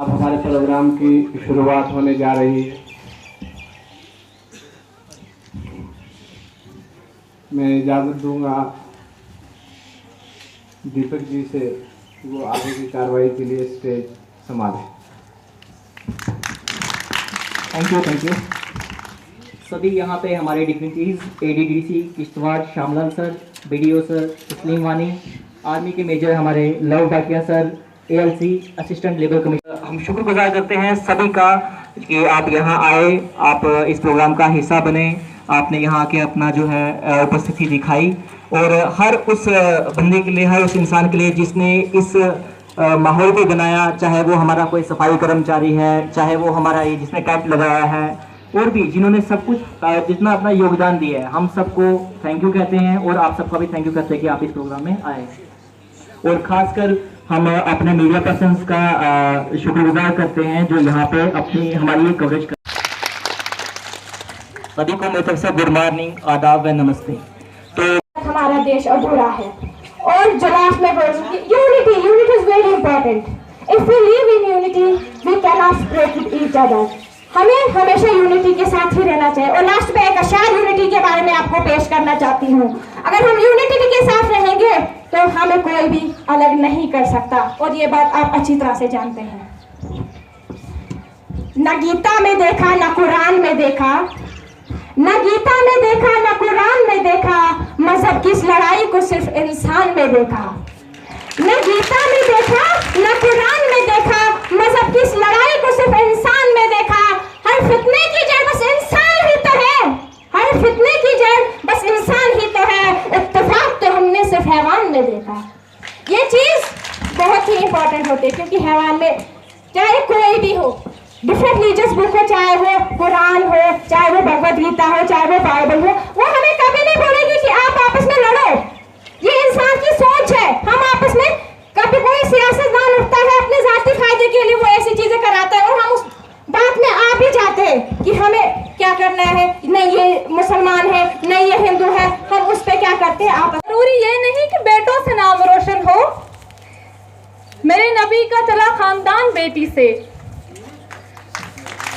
अब हमारे प्रोग्राम की शुरुआत होने जा रही है। मैं इजाज़त दूंगा दीपक जी से, वो आगे की कार्रवाई के लिए स्टेज संभालें। Thank you. सभी यहाँ पे हमारे dignities, ADDC Kishtwar Shyamlal sir, BDO sir तस्लीम वानी, आर्मी के मेजर हमारे लव डाकिया sir, ALC assistant labour commissioner, हम शुक्रगुजार करते हैं सभी का कि आप यहाँ आए, आप इस प्रोग्राम का हिस्सा बने, आपने यहाँ आके अपना जो है उपस्थिति दिखाई। और हर उस बंदे के लिए, हर उस इंसान के लिए जिसने इस माहौल को बनाया, चाहे वो हमारा कोई सफाई कर्मचारी है, चाहे वो हमारा ये जिसने कैंप लगाया है, और भी जिन्होंने सब कुछ जितना अपना योगदान दिया है, हम सबको थैंक यू कहते हैं। और आप सबका भी थैंक यू कहते हैं कि आप इस प्रोग्राम में आए। और खासकर हम अपने मीडिया पर्सन्स का शुक्रगुजार करते हैं जो यहाँ पे अपनी हमारी ये कवरेज कर। सभी को मेरी तरफ से गुड मॉर्निंग, आदाब व नमस्ते। तो हमारा देश अधूरा है और जो लास्ट में बोलूंगी, unity is very important. If we live in unity we can not spread with each other. हमें हमेशा यूनिटी के साथ ही रहना चाहिए। और लास्ट में एक अशार यूनिटी के बारे में आपको पेश करना चाहती हूँ। अगर हम यूनिटी के साथ रहेंगे तो हमें कोई भी अलग नहीं कर सकता, और ये बात आप अच्छी तरह से जानते हैं। न गीता में देखा, न कुरान में देखा, न गीता में देखा, न कुरान में देखा, मजहब की इस लड़ाई को सिर्फ इंसान में देखा। न गीता में देखा, न कुरान में देखा, मजहब की इस लड़ाई को सिर्फ इंसान में देखा। हर फितने की जड़ बस इंसान ही तो है, हर फितने की जड़ बस इंसान ही तो है। इत्तेफाक तो हमने सिर्फ हैवान में देखा। ये चीज बहुत ही इंपॉर्टेंट होती है, क्योंकि हैवान में चाहे कोई भी हो, डिफरेंट रिलीजियस बुक हो, चाहे वो कुरान हो, चाहे वो भगवद गीता हो, चाहे वो बाइबल हो, वो हमें कभी नहीं बोलेगी कि आप आपस में लड़ो। ये इंसान की सोच है। हम आपस में, कभी कोई सियासतदान उठता है अपने जाती फायदे के लिए, वो ऐसी चीजें कराता है और हम उस बात में आ भी जाते हैं कि हमें क्या करना है, नहीं ये मुसलमान है, नहीं ये हिंदू है, हम उस पे क्या करते हैं आप। जरूरी ये नहीं कि बेटों से नाम रोशन हो, मेरे नबी का चला खानदान बेटी से।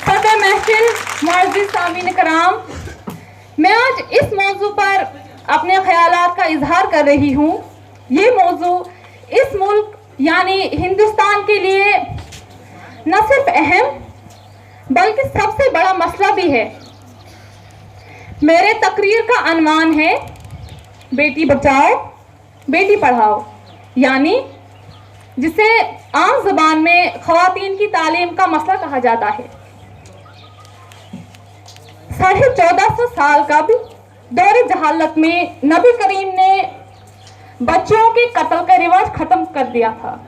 सदर महफिल मुअज़्ज़िज़ सामीन कराम, मैं आज इस मौजू पर अपने ख्यालात का इजहार कर रही हूँ। ये मौजू इस मुल्क यानी हिंदुस्तान के लिए न सिर्फ अहम बल्कि सबसे बड़ा मसला भी है। मेरे तकरीर का अनवान है बेटी बचाओ बेटी पढ़ाओ, यानी जिसे आम ज़बान में ख़वातीन की तालीम का मसला कहा जाता है। 1450 साल का भी दौरे जहालत में नबी करीम ने बच्चों के कत्ल का रिवाज खत्म कर दिया था।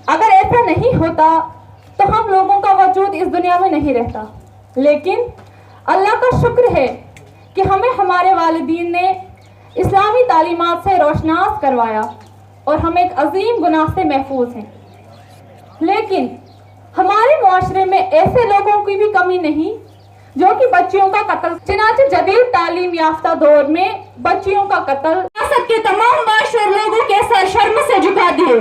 अगर ऐसा नहीं होता तो हम लोगों का वजूद इस दुनिया में नहीं रहता। लेकिन अल्लाह का शुक्र है कि हमें हमारे वालिदीन ने इस्लामी तालीमात से रोशनास करवाया और हम एक अजीम गुनाह से महफूज हैं। लेकिन हमारे मुआशरे में ऐसे लोगों की भी कमी नहीं जो कि बच्चियों का कत्ल, चनाचे जदीद तालीम याफ्ता दौर में बच्चियों का कत्ल रियासत के तमाम बाशर लोगों के सर शर्म से झुका दिए।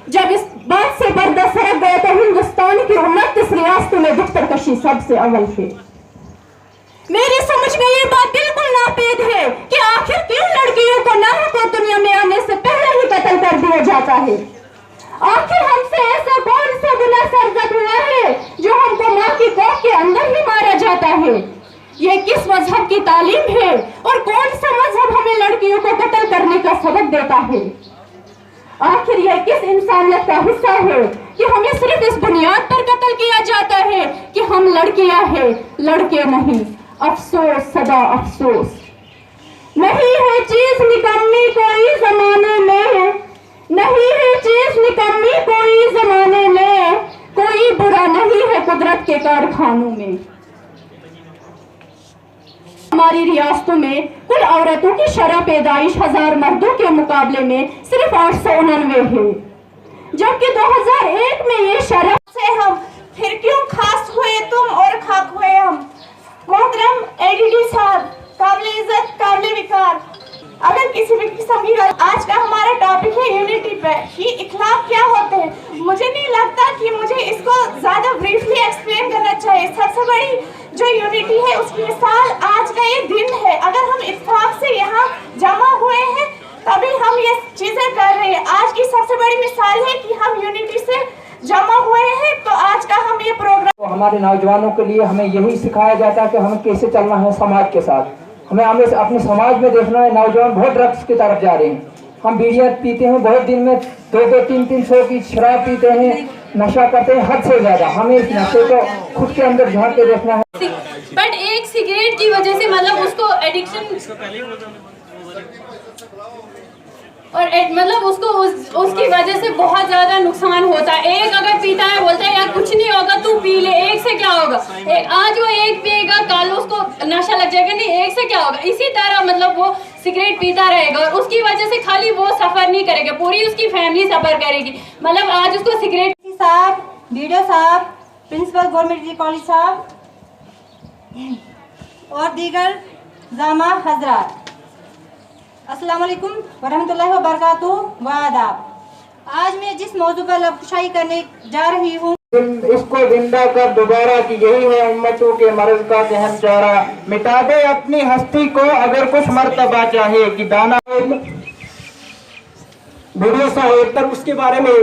जब इस बात से पर्दा सरक गया तो हिंदुस्तान की 29 रियासतों में दुख्तरकशी सबसे अव्वल थे। मेरी समझ में ये बात बिल्कुल नापेद है कि आखिर क्यों लड़कियों को नाहक दुनिया में आने से पहले ही कत्ल कर दिया जाता है। आखिर हमसे ऐसा कौन सा गुनाह सरजद हुआ है जो हमको माँ की कोख के अंदर ही मारा जाता है। ये किस मजहब की तालीम है और कौन सा मजहब हमें लड़कियों को कत्ल करने का सबक देता है। आखिर यह किस इंसानियत का हिस्सा है कि हमें सिर्फ इस बुनियाद पर कत्ल किया जाता है कि हम लड़कियां हैं, लड़के नहीं। अफसोस, सदा अफसोस। नहीं है चीज निकम्मी कोई जमाने में, नहीं है चीज निकम्मी कोई जमाने में, कोई बुरा नहीं है कुदरत के कारखानों में। हमारी रियासतों में कुल औरतों की शरह पैदाइश 1000 मर्दों के मुकाबले में सिर्फ 899 है, जबकि 2001 में ये शरह से हम फिर क्यों खास हुए तुम और खाक हुए हम। मोहतरम एडीडी साहब, काबिल इज्जत, काबिल विकार, अगर किसी भी किस्म की आज का हमारा टॉपिक है यूनिटी ही इखलाक क्या होते हैं। मुझे नहीं लगता कि मुझे इसको ज़्यादा ब्रीफली एक्सप्लेन करना चाहिए। सबसे बड़ी जो यूनिटी है उसकी मिसाल आज का ये दिन है। अगर हम इत्तेफाक से यहाँ जमा हुए हैं तभी हम ये चीज़ें कर रहे हैं। आज की सबसे बड़ी मिसाल है कि हम यूनिटी से जमा हुए हैं, तो आज का हम ये प्रोग्राम तो हमारे नौजवानों के लिए हमें यही सिखाया जाता है कि हमें कैसे चलना है समाज के साथ। हमें अपने समाज में देखना है नौजवान बहुत ड्रग्स की तरफ जा रहे हैं। हम बीड़ियाँ पीते हैं, बहुत दिन में 200-300 की शराब पीते हैं, नशा करते हैं हद से ज़्यादा। हमें इस नशे को खुद के अंदर झांक के देखना है। बट एक सिगरेट की वजह से मतलब उसको एडिक्शन और मतलब उसको उसकी वजह से बहुत ज्यादा नुकसान होता है। एक अगर पीता है बोलता है यार कुछ नहीं होगा तू पी ले, एक से क्या होगा, आज वो एक पिएगा कल उसको नशा लग जाएगा, नहीं एक से क्या होगा। इसी तरह मतलब वो सिगरेट पीता रहेगा और उसकी वजह से खाली वो सफर नहीं करेगा, पूरी उसकी फैमिली सफर करेगी। मतलब आज उसको सिगरेट साहब, बीडीओ साहब, प्रिंसिपल गवर्नमेंट डिग्री कॉलेज साहब और दीगर जामा हजरात, अस्सलाम वालेकुम वरहमतुल्लाहि वबरकातुहू व आदाब। आज मैं जिस मौजू पर लफ्ज़शाही करने जा रही हूँ, इसको जिंदा कर दोबारा की यही है उम्मतों के मर्ज का गहन चारा। मिटा दे अपनी हस्ती को अगर कुछ मर्तबा चाहे कि दाना। वीडियो साहब तक उसके बारे में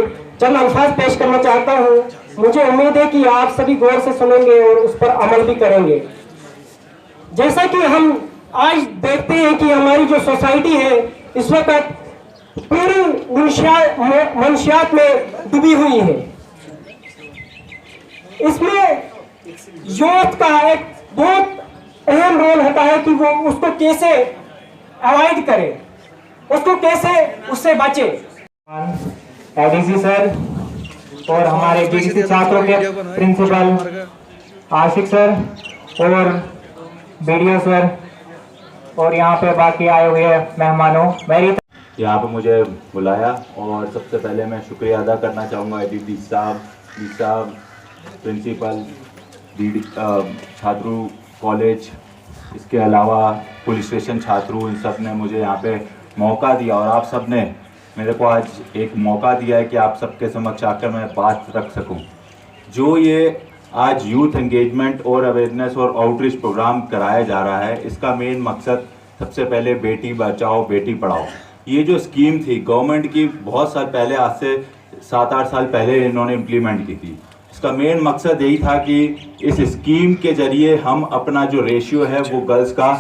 चंद अल्फाज पेश करना चाहता हूँ। मुझे उम्मीद है कि आप सभी गौर से सुनेंगे और उस पर अमल भी करेंगे। जैसा कि हम आज देखते हैं कि हमारी जो सोसाइटी है इस वक्त पूरी मंशियात में डूबी हुई है। इसमें यूथ का एक बहुत अहम रोल होता है कि वो उसको कैसे अवॉइड करे, उसको कैसे उससे बचे। एडीसी सर और हमारे डीडीसी छात्रों के प्रिंसिपल आशिक सर और बीडीओ सर और यहाँ पे बाकी आए हुए मेहमानों, मेरी यहाँ पे मुझे बुलाया और सबसे पहले मैं शुक्रिया अदा करना चाहूँगा एडीडी साहब, डी साहब, प्रिंसिपल, छात्रों कॉलेज, इसके अलावा पुलिस स्टेशन छात्रों, इन सब ने मुझे यहाँ पे मौका दिया और आप सब ने मेरे को आज एक मौका दिया है कि आप सबके समक्ष आकर मैं बात रख सकूँ। जो ये आज यूथ एंगेजमेंट और अवेयरनेस और आउटरीच प्रोग्राम कराया जा रहा है, इसका मेन मकसद सबसे पहले बेटी बचाओ बेटी पढ़ाओ। ये जो स्कीम थी गवर्नमेंट की बहुत साल पहले, आज से 7-8 साल पहले इन्होंने इम्प्लीमेंट की थी। इसका मेन मकसद यही था कि इस स्कीम के जरिए हम अपना जो रेशियो है वो गर्ल्स का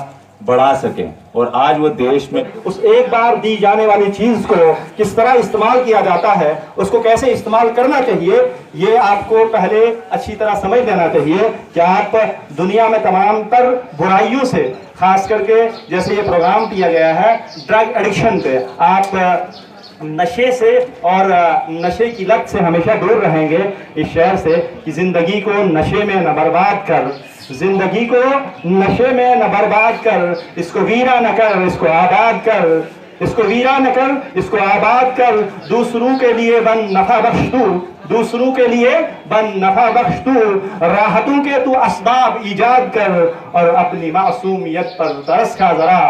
बढ़ा सकें और आज वो देश में उस एक बार दी जाने वाली चीज को किस तरह इस्तेमाल किया जाता है, उसको कैसे इस्तेमाल करना चाहिए, ये आपको पहले अच्छी तरह समझ लेना चाहिए कि आप दुनिया में तमाम तर बुराइयों से, खास करके जैसे ये प्रोग्राम किया गया है ड्रग एडिक्शन पे, आप नशे से और नशे की लत से हमेशा दूर रहेंगे इस शहर से कि जिंदगी को नशे में न बर्बाद कर, जिंदगी को नशे में न बर्बाद कर, इसको वीरा न कर, इसको आबाद कर, इसको वीरा न कर, इसको आबाद कर। दूसरों के लिए बन नफा बख्श तू, दूसरों के लिए बन नफा बख्श तू, राहतों के तू असबाब ईजाद कर और अपनी मासूमियत पर तरस खा जरा,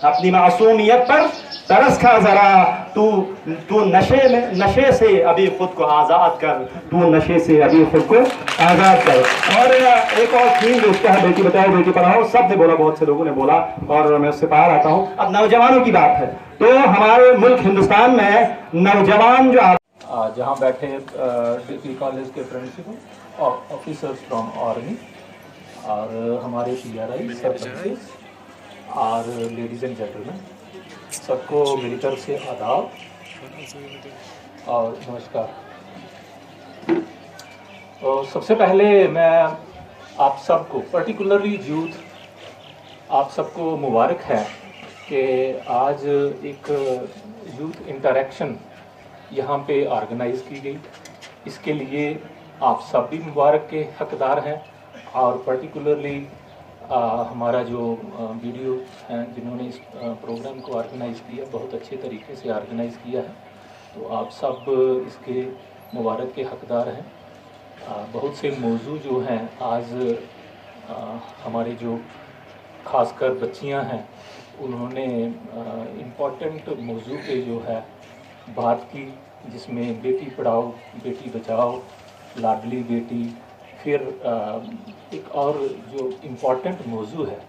अपनी मासूमियत पर तरस खा जरा। तू नशे से अभी खुद को आज़ाद कर, तू नशे से अभी खुद को आज़ाद कर। और एक और थीम जो उसका है बेटी बचाओ बेटी पढ़ाओ, सब ने बोला, बहुत से लोगों ने बोला और मैं उससे बाहर आता हूँ। अब नौजवानों की बात है तो हमारे मुल्क हिंदुस्तान में नौजवान जो जहाँ बैठे डिग्री कॉलेज के प्रिंसिपल ऑफिसर्स फ्रॉम आर्मी और हमारे PRI सरपंच और लेडीज़ एंड जेंटलमैन, सबको मेरी तरफ से आदाब और नमस्कार। तो सबसे पहले मैं आप सबको, पर्टिकुलरली यूथ, आप सबको मुबारक है कि आज एक यूथ इंटरेक्शन यहाँ पे ऑर्गेनाइज़ की गई। इसके लिए आप सब भी मुबारक के हकदार हैं और पर्टिकुलरली हमारा जो वीडियो हैं जिन्होंने इस प्रोग्राम को ऑर्गेनाइज़ किया, बहुत अच्छे तरीके से ऑर्गेनाइज़ किया है, तो आप सब इसके मुबारक के हकदार हैं। बहुत से मौजू जो हैं आज हमारे जो खासकर बच्चियां हैं उन्होंने इम्पॉर्टेंट मौजू पे जो है बात की, जिसमें बेटी पढ़ाओ बेटी बचाओ, लाडली बेटी, फिर एक और जो इम्पोर्टेंट मौजू है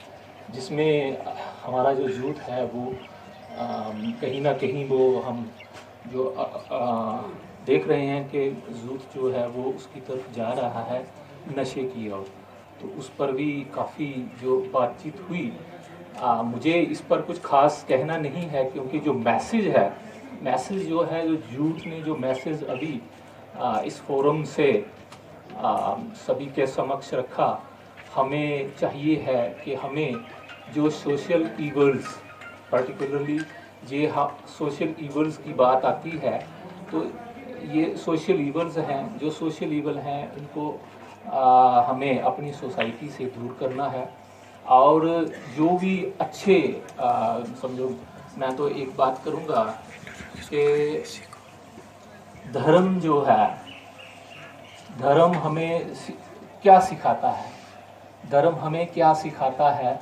जिसमें हमारा जो यूथ है वो कहीं ना कहीं वो हम जो देख रहे हैं कि यूथ जो है वो उसकी तरफ जा रहा है नशे की ओर, तो उस पर भी काफ़ी जो बातचीत हुई। मुझे इस पर कुछ खास कहना नहीं है, क्योंकि जो मैसेज जो है जो यूथ ने जो मैसेज अभी इस फोरम से सभी के समक्ष रखा, हमें चाहिए है कि हमें जो सोशल ईवल्स, पर्टिकुलरली ये सोशल ईवल्स की बात आती है, तो ये सोशल ईवल्स हैं, जो सोशल ईवल हैं उनको हमें अपनी सोसाइटी से दूर करना है। और जो भी अच्छे समझो, मैं तो एक बात करूँगा कि धर्म जो है, धर्म हमें क्या सिखाता है, धर्म हमें क्या सिखाता है।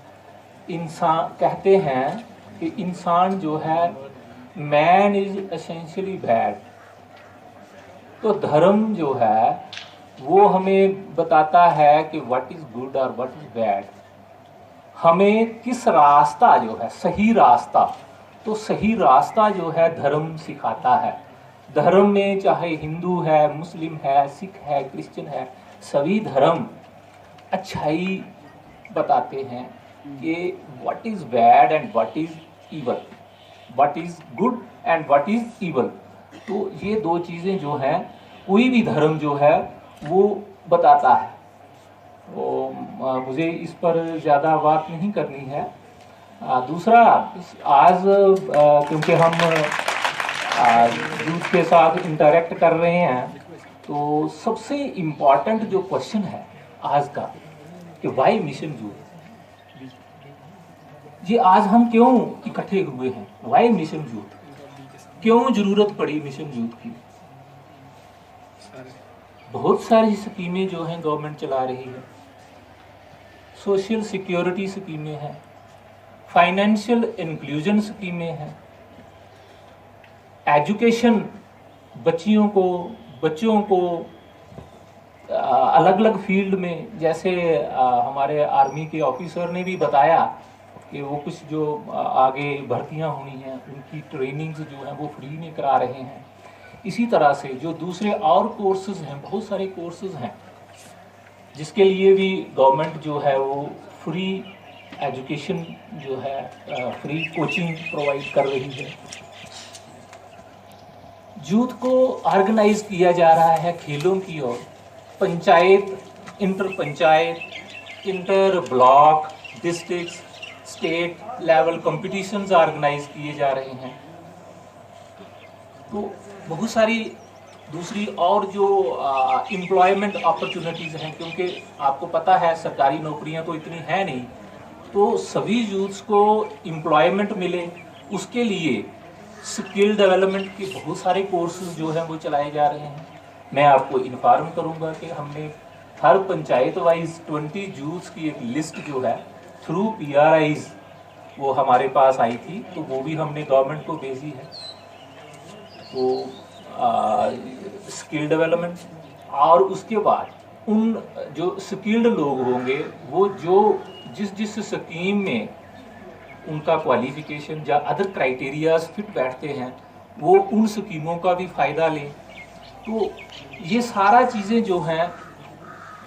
इंसान कहते हैं कि इंसान जो है, मैन इज एसेंशियली बैड, तो धर्म जो है वो हमें बताता है कि व्हाट इज गुड और व्हाट इज बैड, हमें किस रास्ता जो है सही रास्ता, तो सही रास्ता जो है धर्म सिखाता है। धर्म में चाहे हिंदू है, मुस्लिम है, सिख है, क्रिश्चियन है, सभी धर्म अच्छाई बताते हैं कि what is bad and what is evil, what is good and what is evil. तो ये दो चीज़ें जो हैं कोई भी धर्म जो है वो बताता है। तो मुझे इस पर ज़्यादा बात नहीं करनी है। दूसरा, आज क्योंकि हम यूथ के साथ इंटरेक्ट कर रहे हैं, तो सबसे इम्पॉर्टेंट जो क्वेश्चन है आज का कि वाई मिशन यूथ, ये आज हम क्यों इकट्ठे हुए हैं, वाई मिशन यूथ, क्यों जरूरत पड़ी मिशन यूथ की। बहुत सारी स्कीमें जो हैं गवर्नमेंट चला रही है, सोशल सिक्योरिटी स्कीमें हैं, फाइनेंशियल इंक्लूजन स्कीमें हैं, एजुकेशन, बच्चों को अलग अलग फील्ड में, जैसे हमारे आर्मी के ऑफिसर ने भी बताया कि वो कुछ जो आगे भर्तियां होनी हैं उनकी ट्रेनिंग्स जो हैं वो फ्री में करा रहे हैं। इसी तरह से जो दूसरे और कोर्सेज हैं, बहुत सारे कोर्सेज हैं जिसके लिए भी गवर्नमेंट जो है वो फ्री एजुकेशन जो है, फ्री कोचिंग प्रोवाइड कर रही है। यूथ को ऑर्गेनाइज किया जा रहा है खेलों की ओर, panchayat, inter block, district, state level competitions organise किए जा रहे हैं। तो बहुत सारी दूसरी और जो एम्प्लॉयमेंट अपॉर्चुनिटीज़ हैं, क्योंकि आपको पता है सरकारी नौकरियां तो इतनी हैं नहीं, तो सभी यूथ्स को एम्प्लॉयमेंट मिले उसके लिए स्किल डेवलपमेंट के बहुत सारे कोर्सेज जो हैं वो चलाए जा रहे हैं। मैं आपको इन्फॉर्म करूंगा कि हमने हर पंचायत वाइज 20 यूथ्स की एक लिस्ट जो है थ्रू PRIs वो हमारे पास आई थी, तो वो भी हमने गवर्नमेंट को भेजी है। तो स्किल डेवलपमेंट, और उसके बाद उन जो स्किल्ड लोग होंगे वो जो जिस स्कीम में उनका क्वालिफिकेशन या अदर क्राइटेरियाज फिट बैठते हैं वो उन स्कीमों का भी फ़ायदा लें। तो ये सारा चीज़ें जो हैं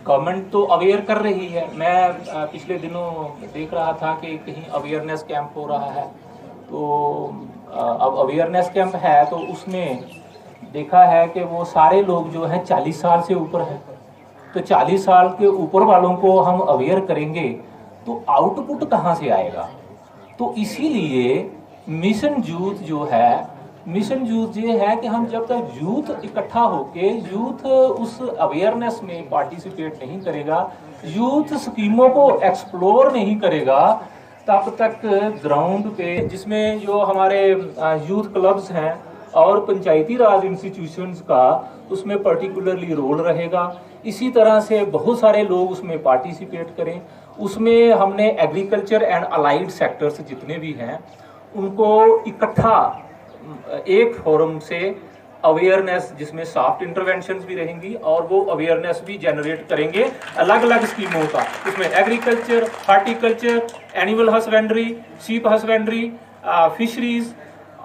गवर्नमेंट तो अवेयर कर रही है। मैं पिछले दिनों देख रहा था कि कहीं अवेयरनेस कैंप हो रहा है, तो अब अवेयरनेस कैंप है तो उसमें देखा है कि वो सारे लोग जो हैं 40 साल से ऊपर हैं। तो 40 साल के ऊपर वालों को हम अवेयर करेंगे तो आउटपुट कहाँ से आएगा। तो इसीलिए मिशन यूथ जो है, मिशन यूथ ये है कि हम जब तक यूथ इकट्ठा होके यूथ उस अवेयरनेस में पार्टिसिपेट नहीं करेगा, यूथ स्कीमों को एक्सप्लोर नहीं करेगा, तब तक ग्राउंड पे जिसमें जो हमारे यूथ क्लब्स हैं और पंचायती राज इंस्टीट्यूशंस का उसमें पर्टिकुलरली रोल रहेगा। इसी तरह से बहुत सारे लोग उसमें पार्टिसिपेट करें। उसमें हमने एग्रीकल्चर एंड अलाइड सेक्टर्स जितने भी हैं उनको इकट्ठा एक फोरम से अवेयरनेस, जिसमें सॉफ्ट इंटरवेंशंस भी रहेंगी और वो अवेयरनेस भी जनरेट करेंगे अलग अलग स्कीमों का। इसमें agriculture, horticulture, animal husbandry, sheep husbandry, fisheries,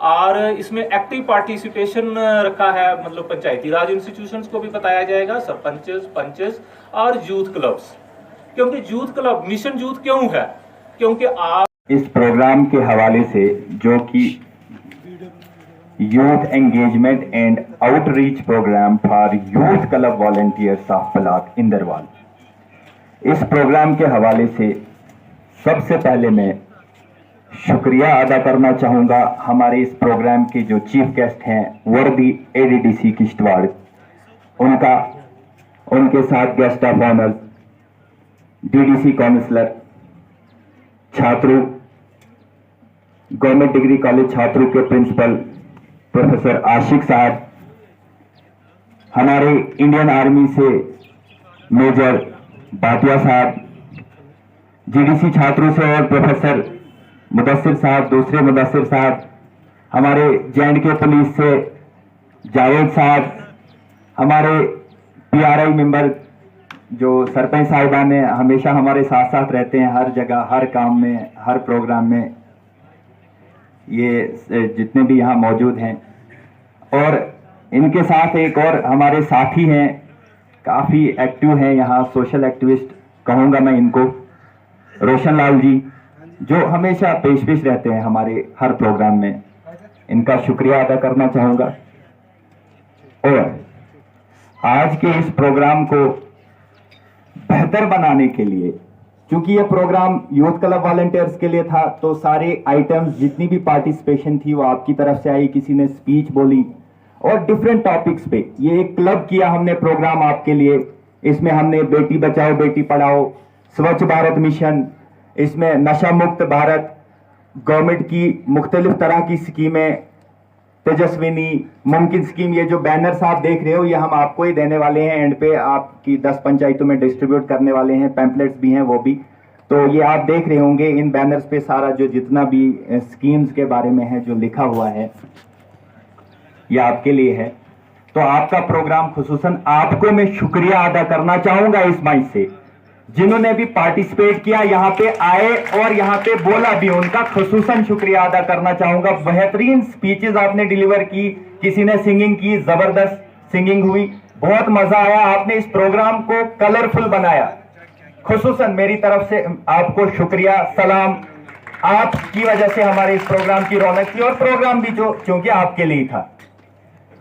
और इसमें एक्टिव पार्टिसिपेशन रखा है, मतलब पंचायती राज इंस्टीट्यूशंस को भी बताया जाएगा, सरपंचेस, पंचेस और यूथ क्लब्स। क्योंकि यूथ क्लब मिशन यूथ क्यों है? क्योंकि आप इस प्रोग्राम के हवाले से, जो कि youth engagement and outreach program for youth club volunteers of Palak Indarwal, इस प्रोग्राम के हवाले से सबसे पहले मैं शुक्रिया अदा करना चाहूँगा हमारे इस प्रोग्राम के जो चीफ गेस्ट हैं वर्दी एडीडीसी किश्तवाड़, उनका, उनके साथ guest of honour DDC councillor, छात्रों, गवर्नमेंट डिग्री कॉलेज छात्रों के प्रिंसिपल प्रोफेसर आशिक साहब, हमारे इंडियन आर्मी से मेजर भाटिया साहब, जीडीसी छात्रों से और प्रोफेसर मुदस्सिर साहब, दूसरे मुदस्सिर साहब, हमारे जे&के पुलिस से जावेद साहब, हमारे पीआरआई मेंबर जो सरपंच साहिबान हैं, हमेशा हमारे साथ साथ रहते हैं हर जगह, हर काम में, हर प्रोग्राम में, ये जितने भी यहाँ मौजूद हैं। और इनके साथ एक और हमारे साथी हैं, काफ़ी एक्टिव हैं यहाँ, सोशल एक्टिविस्ट कहूँगा मैं इनको, रोशन लाल जी, जो हमेशा पेश रहते हैं हमारे हर प्रोग्राम में, इनका शुक्रिया अदा करना चाहूँगा। और आज के इस प्रोग्राम को बेहतर बनाने के लिए, क्योंकि ये प्रोग्राम यूथ क्लब वॉलंटियर्स के लिए था, तो सारे आइटम्स, जितनी भी पार्टिसिपेशन थी वो आपकी तरफ से आई, किसी ने स्पीच बोली और डिफरेंट टॉपिक्स पे ये एक क्लब किया हमने प्रोग्राम आपके लिए। इसमें हमने बेटी बचाओ बेटी पढ़ाओ, स्वच्छ भारत मिशन, इसमें नशा मुक्त भारत, गवर्नमेंट की मुख्तलिफ तरह की स्कीमें, तेजस्विनी, मुमकिन स्कीम, ये जो बैनर्स आप देख रहे हो ये हम आपको ही देने वाले हैं, एंड पे आपकी 10 पंचायतों में डिस्ट्रीब्यूट करने वाले हैं, पैम्पलेट्स भी हैं वो भी। तो ये आप देख रहे होंगे इन बैनर्स पे सारा जो जितना भी स्कीम्स के बारे में है जो लिखा हुआ है ये आपके लिए है। तो आपका प्रोग्राम, खुसूसन आपको मैं शुक्रिया अदा करना चाहूंगा इस माइक से, जिन्होंने भी पार्टिसिपेट किया, यहाँ पे आए और यहाँ पे बोला भी, उनका खुसूसन शुक्रिया अदा करना चाहूंगा। बेहतरीन स्पीचेस आपने डिलीवर की, किसी ने सिंगिंग की, जबरदस्त सिंगिंग हुई, बहुत मजा आया, आपने इस प्रोग्राम को कलरफुल बनाया। खुसूसन मेरी तरफ से आपको शुक्रिया, सलाम, आपकी वजह से हमारे इस प्रोग्राम की रौनक थी, और प्रोग्राम भी जो क्योंकि आपके लिए था।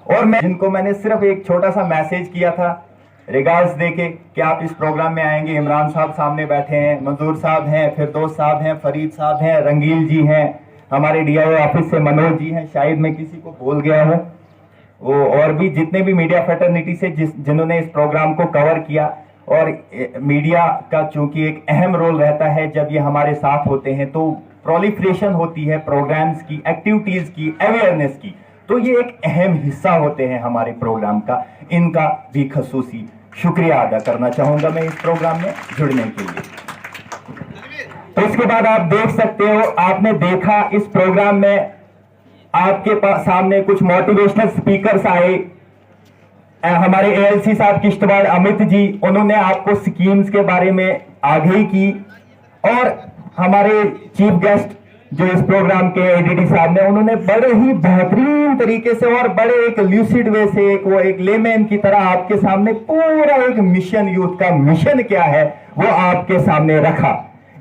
और मैं जिनको मैंने सिर्फ एक छोटा सा मैसेज किया था रिगार्ड्स देके कि आप इस प्रोग्राम में आएंगे, इमरान साहब सामने बैठे हैं, मंजूर साहब हैं, फिरदौस साहब हैं, फरीद साहब हैं, रंगील जी हैं, हमारे डीआईओ ऑफिस से मनोज जी हैं, शायद मैं किसी को भूल गया हूँ, वो और भी जितने भी मीडिया फ्रेटर्निटी से जिन्होंने इस प्रोग्राम को कवर किया। और मीडिया का चूंकि एक अहम रोल रहता है जब ये हमारे साथ होते हैं, तो प्रोलिफरेशन होती है प्रोग्राम्स की, एक्टिविटीज की, अवेयरनेस की, तो ये एक अहम हिस्सा होते हैं हमारे प्रोग्राम का। इनका भी खसूसी शुक्रिया अदा करना चाहूंगा मैं इस प्रोग्राम में जुड़ने के लिए। तो इसके बाद आप देख सकते हो, आपने देखा इस प्रोग्राम में आपके पास सामने कुछ मोटिवेशनल स्पीकर्स आए, हमारे एएलसी साहब किश्तवाड़ अमित जी, उन्होंने आपको स्कीम्स के बारे में आगाही की, और हमारे चीफ गेस्ट जो इस प्रोग्राम के एडीडी साहब ने, उन्होंने बड़े ही बेहतरीन तरीके से और बड़े एक ल्यूसिड वे से, एक लेमैन की तरह आपके सामने पूरा एक मिशन, यूथ का मिशन क्या है वो आपके सामने रखा।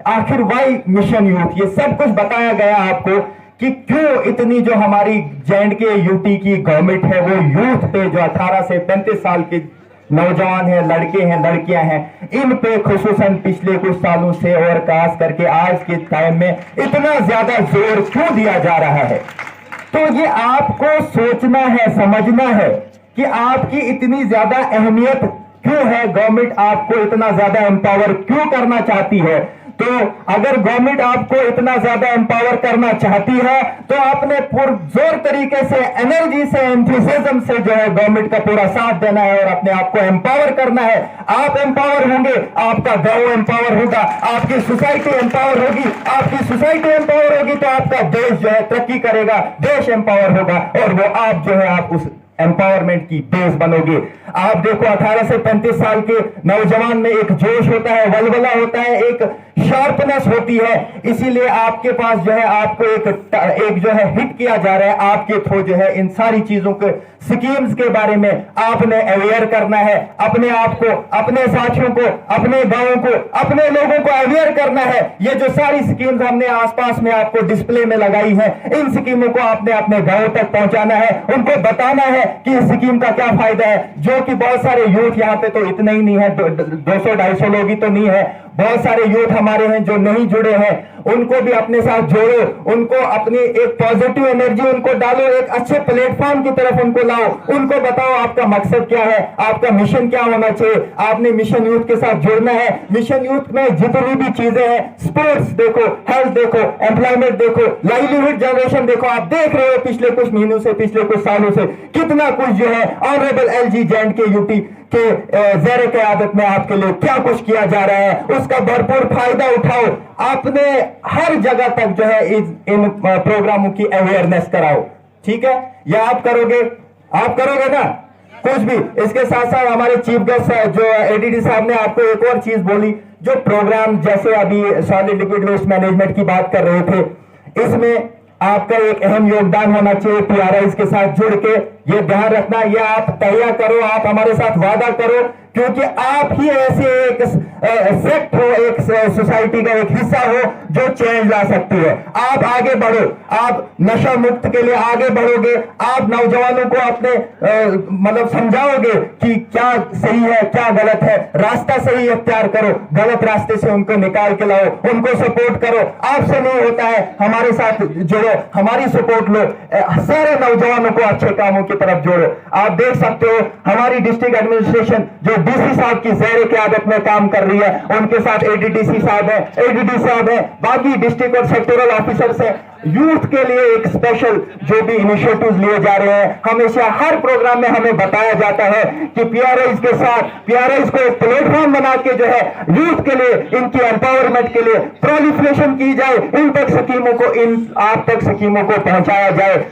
आखिर वाई मिशन यूथ, ये सब कुछ बताया गया आपको कि क्यों इतनी जो हमारी जे&के यूटी की गवर्नमेंट है वो यूथ पे, जो 18 से 35 साल के नौजवान हैं, लड़के हैं, लड़कियां हैं, इन पे खुसूसन पिछले कुछ सालों से और खास करके आज के टाइम में इतना ज्यादा जोर क्यों दिया जा रहा है। तो ये आपको सोचना है, समझना है कि आपकी इतनी ज्यादा अहमियत क्यों है, गवर्नमेंट आपको इतना ज्यादा एम्पावर क्यों करना चाहती है। तो अगर गवर्नमेंट आपको इतना ज्यादा एम्पावर करना चाहती है तो आपने पुरजोर तरीके से, एनर्जी से, एंथुसियाज्म से जो है गवर्नमेंट का पूरा साथ देना है और अपने आप को एम्पावर करना है। आप एम्पावर होंगे, आपका गांव एम्पावर होगा, आपकी सोसाइटी एम्पावर होगी, आपकी सोसाइटी एम्पावर होगी तो आपका देश जो है तरक्की करेगा, देश एम्पावर होगा और वो आप जो है आप उस एम्पावरमेंट की बेस बनोगे। आप देखो 18 से 35 साल के नौजवान में एक जोश होता है, वलवला होता है, एक शार्पनेस होती है, इसीलिए आपके पास जो है आपको एक जो है हिट किया जा रहा है आपके थ्रू जो है इन सारी चीजों के स्कीम्स के बारे में आपने अवेयर करना है, अपने आप को, अपने साथियों को, अपने गांवों को, अपने लोगों को अवेयर करना है। ये जो सारी स्कीम्स हमने आसपास में आपको डिस्प्ले में लगाई है, इन स्कीमों को आपने अपने गांवों तक पहुंचाना है, उनको बताना है कि इस स्कीम का क्या फायदा है। जो कि बहुत सारे यूथ यहाँ पे तो इतने ही नहीं है, 200-250 लोग ही तो नहीं है, बहुत सारे यूथ हमारे हैं जो नहीं जुड़े हैं, उनको भी अपने साथ जोड़ो, उनको अपनी एक पॉजिटिव एनर्जी उनको डालो, एक अच्छे प्लेटफॉर्म की तरफ उनको लाओ, उनको बताओ आपका मकसद क्या है, आपका मिशन क्या होना चाहिए। आपने मिशन यूथ के साथ जुड़ना है। मिशन यूथ में जितनी भी चीजें हैं, स्पोर्ट्स देखो, हेल्थ देखो, एम्प्लॉयमेंट देखो, लाइवलीहुड जनरेशन देखो, आप देख रहे हो पिछले कुछ महीनों से, पिछले कुछ सालों से कितना कुछ जो है ऑनरेबल LG जैंड के यूटी के ज़ेरे क़यादत में आपके लिए क्या कुछ किया जा रहा है, उसका भरपूर फायदा उठाओ। आपने हर जगह तक जो है इन प्रोग्रामों की अवेयरनेस कराओ, ठीक है? या आप करोगे ना कुछ भी। इसके साथ साथ हमारे चीफ गेस्ट जो ADD साहब ने आपको एक और चीज बोली, जो प्रोग्राम जैसे अभी सॉलिड लिक्विड वेस्ट मैनेजमेंट की बात कर रहे थे, इसमें आपका एक अहम योगदान होना चाहिए PRIs के साथ जुड़ के। ये ध्यान रखना, ये आप तैयार करो, आप हमारे साथ वादा करो, क्योंकि आप ही ऐसे एक सेक्ट हो, एक सोसाइटी का एक हिस्सा हो जो चेंज ला सकती है। आप आगे बढ़ो, आप नशा मुक्त के लिए आगे बढ़ोगे, आप नौजवानों को अपने मतलब समझाओगे कि क्या सही है क्या गलत है, रास्ता सही अख्तियार करो, गलत रास्ते से उनको निकाल के लाओ, उनको सपोर्ट करो। आपसे नहीं होता है, हमारे साथ जुड़ो, हमारी सपोर्ट लो, सारे नौजवानों को अच्छे कामों की तरफ जोड़ो। आप देख सकते हो हमारी डिस्ट्रिक्ट एडमिनिस्ट्रेशन जो DC साहब की ज़ेरे क़यादत में काम कर रही है, उनके साथ ADDC साहब है, ADD साहब है, बाकी डिस्ट्रिक्ट और सेक्टोरल ऑफिसर्स हैं। यूथ के लिए एक स्पेशल जो भी इनिशिएटिव्स लिए जा रहे हैं, हमेशा हर प्रोग्राम में हमें बताया जाता है कि PRIs के साथ, PRIs को एक प्लेटफॉर्म बना के जो है यूथ के लिए, इनकी एम्पावरमेंट के लिए प्रोलिफरेशन की जाए, इन तक स्कीमों को, आप तक स्कीमों को पहुंचाया जाए।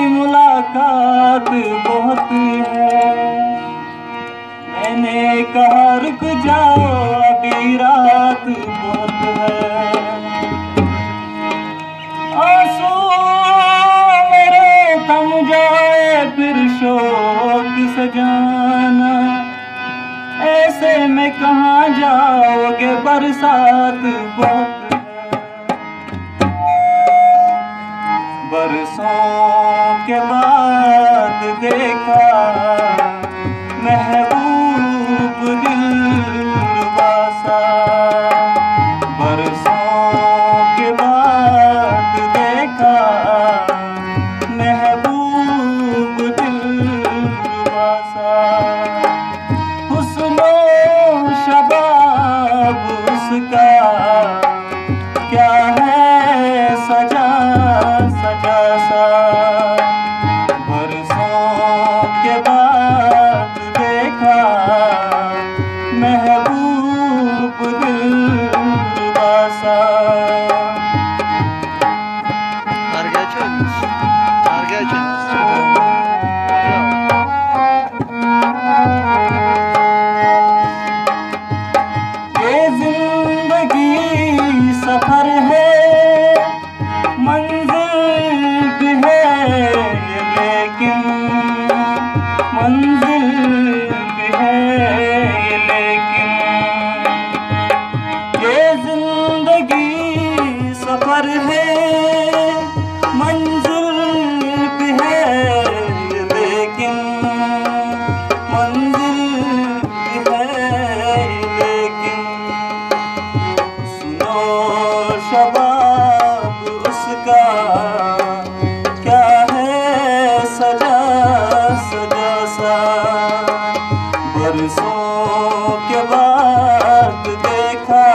मुलाकात बहुत है, मैंने कहा रुक जाओ अभी रात बहुत है, आंसू मेरे थम जाए फिर शोक सजाना, ऐसे में कहाँ जाओगे बरसात बहुत बरसों के बाद देखा महबूब दिलरुबा सा, बरसों के बाद देखा महबूब दिलरुबा सा, हुस्नो शबाब उसका क्या है सजा सजा सा, बरसों के बाद देखा महबूब दिलरुबा सा। ये जिंदगी सफर है, मंजिल भी है लेकिन, मंजिल भी है लेकिन, ये जिंदगी सफर है, मंजिल भी है लेकिन, मंजिल भी है लेकिन, सुनो शबाब उसका क्या है सजा सजा सा, बरसों के बाद देखा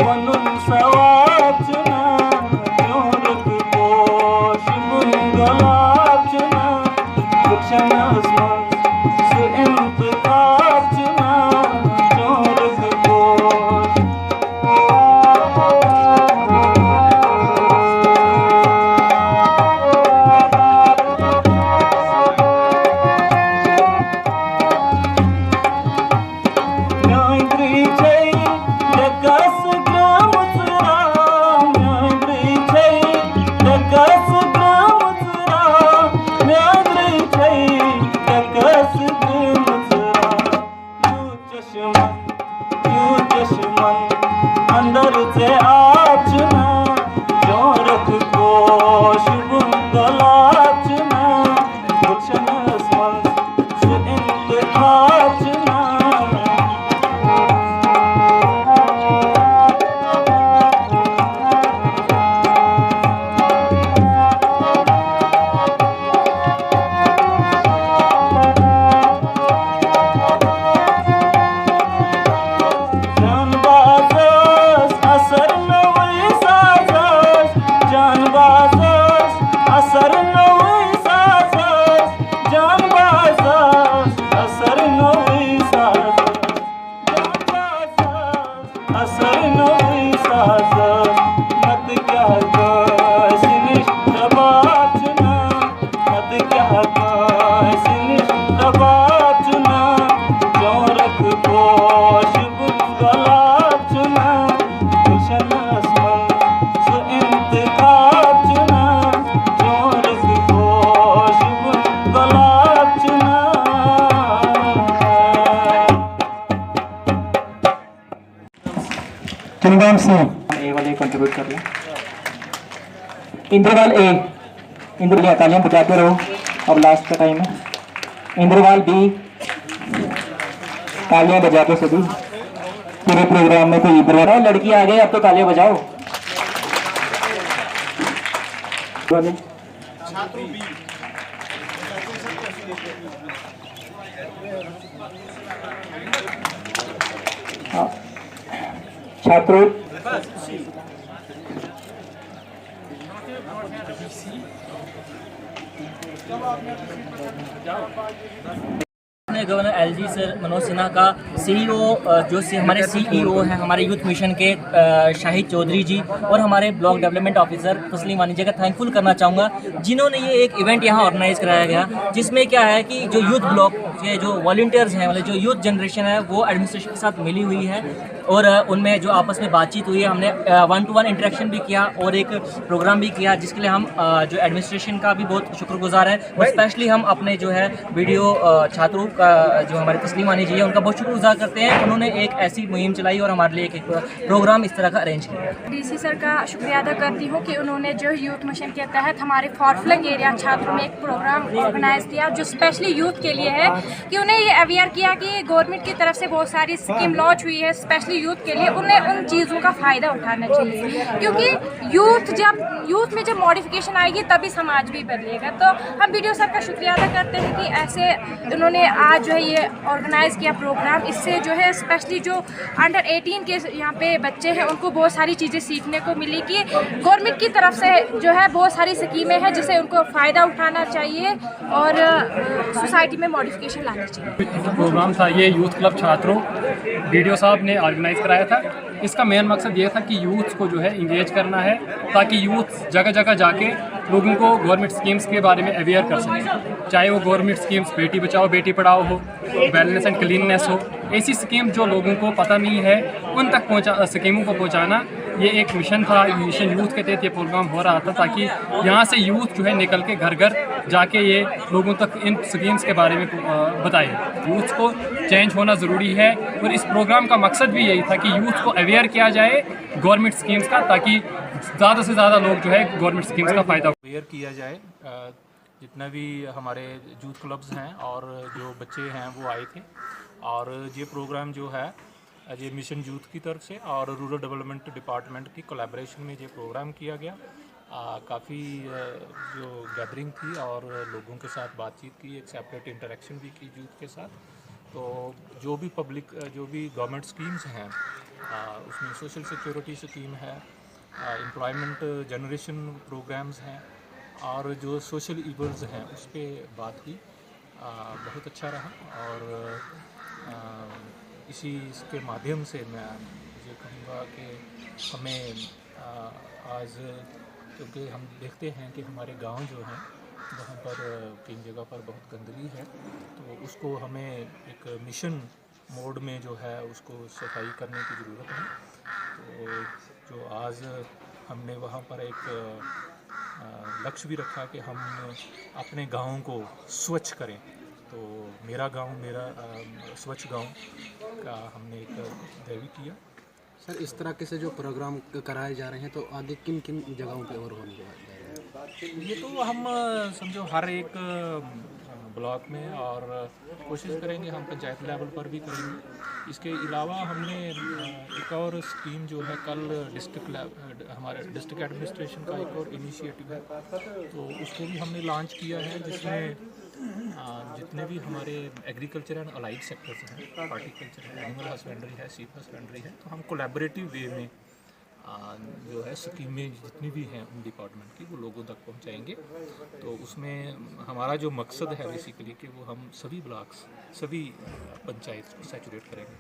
वनुन सवाचना जोरक पोश बुंगलाचना वृक्षणस्मन सुइंतकाचना जोरक पोश अंदर से आचना जोरक कोश बुंगलाचना वृक्षणस्मन सुइंतकाचना चंदन सिंह ए वाले कंट्रीब्यूट कर लें। इंद्रवाल ए, इंद्रवाल तालियां बजाते रहो, अब लास्ट का टाइम है। इंद्रवाल बी, तालियां बजाते सभी पूरे प्रोग्राम में। कोई इधर आ लड़की आ गई, अब तो तालियां बजाओ। छात्रों governor LG sir Manoj Sinha का सीईओ जो हमारे सीईओ हैं हमारे यूथ मिशन के शाहिद चौधरी जी और हमारे ब्लॉक डेवलपमेंट ऑफिसर तस्लीम वानी जी का थैंकफुल करना चाहूँगा जिन्होंने ये एक इवेंट यहाँ ऑर्गेनाइज कराया गया जिसमें क्या है कि जो यूथ ब्लॉक के जो वॉलंटियर्स हैं मतलब जो यूथ जनरेशन है वो एडमिनिस्ट्रेशन के साथ मिली हुई है और उनमें जो आपस में बातचीत हुई है हमने 1-to-1 इंटरेक्शन भी किया और एक प्रोग्राम भी किया जिसके लिए हम जो एडमिनिस्ट्रेशन का भी बहुत शुक्रगुजार है और स्पेशली हम अपने जो है वीडियो छात्रों का जो हमारे तस्लीम वानी जी है उनका बहुत शुक्रगुजार करते हैं। उन्होंने एक ऐसी मुहिम चलाई और हमारे लिए एक प्रोग्राम इस तरह का अरेंज किया। डीसी सर का शुक्रिया अदा करती हूँ कि उन्होंने जो यूथ मिशन के तहत हमारे फॉरफ्लंग एरिया छात्रों में एक प्रोग्राम ऑर्गेनाइज किया जो स्पेशली यूथ के लिए है कि उन्हें ये अवेयर किया कि गवर्नमेंट की तरफ से बहुत सारी स्कीम लॉन्च हुई है स्पेशली यूथ के लिए, उन्हें उन चीज़ों का फ़ायदा उठाना चाहिए क्योंकि यूथ में जब मॉडिफिकेशन आएगी तभी समाज भी बदलेगा। तो हम वीडियो सर का शुक्रिया अदा करते हैं कि ऐसे उन्होंने आज जो है ये ऑर्गेनाइज़ किया प्रोग्राम। इससे जो है स्पेशली जो अंडर 18 के यहाँ पे बच्चे हैं उनको बहुत सारी चीज़ें सीखने को मिली कि गवर्नमेंट की तरफ से जो है बहुत सारी स्कीमें हैं जिससे उनको फ़ायदा उठाना चाहिए और सोसाइटी में मॉडिफिकेशन लानी चाहिए। प्रोग्राम था ये यूथ क्लब छात्रों वीडियो साहब ने ऑर्गेनाइज कराया था। इसका मेन मकसद ये था कि यूथ को जो है इंगेज करना है ताकि यूथ जगह जगह जाके लोगों को गवर्नमेंट स्कीम्स के बारे में अवेयर कर सकें, चाहे वो गवर्नमेंट स्कीम्स बेटी बचाओ बेटी पढ़ाओ हो, वेलनेस एंड क्लीननेस हो, ऐसी स्कीम जो लोगों को पता नहीं है उन तक स्कीमों को पहुंचाना ये एक मिशन था। मिशन यूथ के तहत ये प्रोग्राम हो रहा था ताकि यहाँ से यूथ जो है निकल के घर घर जाके ये लोगों तक इन स्कीम्स के बारे में बताए। यूथ को चेंज होना ज़रूरी है और इस प्रोग्राम का मकसद भी यही था कि यूथ को अवेयर किया जाए गवर्नमेंट स्कीम्स का ताकि ज़्यादा से ज़्यादा लोग जो है गवर्नमेंट स्कीम्स का फ़ायदा अवेयर किया जाए। जितना भी हमारे यूथ क्लब्स हैं और जो बच्चे हैं वो आए थे और ये प्रोग्राम जो है ये मिशन यूथ की तरफ से और रूरल डेवलपमेंट डिपार्टमेंट की कोलैबोरेशन में ये प्रोग्राम किया गया। काफ़ी जो गैदरिंग थी और लोगों के साथ बातचीत की, एक सेपरेट इंटरेक्शन भी की यूथ के साथ। तो जो भी गवर्नमेंट स्कीम्स हैं उसमें सोशल सिक्योरिटी स्कीम है, एम्प्लॉयमेंट जनरेशन प्रोग्राम्स हैं और जो सोशल इवेंट्स हैं उस पर बात हुई। बहुत अच्छा रहा और इसके माध्यम से मैं ये कहूँगा कि हमें आज, क्योंकि हम देखते हैं कि हमारे गांव जो हैं वहाँ पर कई जगह पर बहुत गंदगी है, तो उसको हमें एक मिशन मोड में जो है उसको सफाई करने की ज़रूरत है। तो जो आज हमने वहाँ पर एक लक्ष्य भी रखा कि हम अपने गाँव को स्वच्छ करें। तो मेरा गांव मेरा स्वच्छ गांव का हमने एक दैवी किया। सर, इस तरह के से जो प्रोग्राम कराए जा रहे हैं तो आगे किन किन जगहों पे और होने जा रहे हैं? ये तो हम समझो हर एक ब्लॉक में, और कोशिश करेंगे हम पंचायत लेवल पर भी करेंगे। इसके अलावा हमने एक और स्कीम जो है कल हमारे डिस्ट्रिक्ट एडमिनिस्ट्रेशन का एक और इनिशिएटिव है, तो उसको भी हमने लॉन्च किया है, जिसमें जितने भी हमारे एग्रीकल्चर एंड अलाइड सेक्टर्स हैं, हॉर्टिकल्चर है, एनिमल हस्बेंड्री है, सीप हस्बेंड्री है, तो हम कोलैबोरेटिव वे में जो है स्कीमें जितनी भी हैं उन डिपार्टमेंट की वो लोगों तक पहुंचाएंगे। तो उसमें हमारा जो मकसद है बेसिकली कि वो हम सभी ब्लॉक्स, सभी पंचायत को सैचुरेट करेंगे।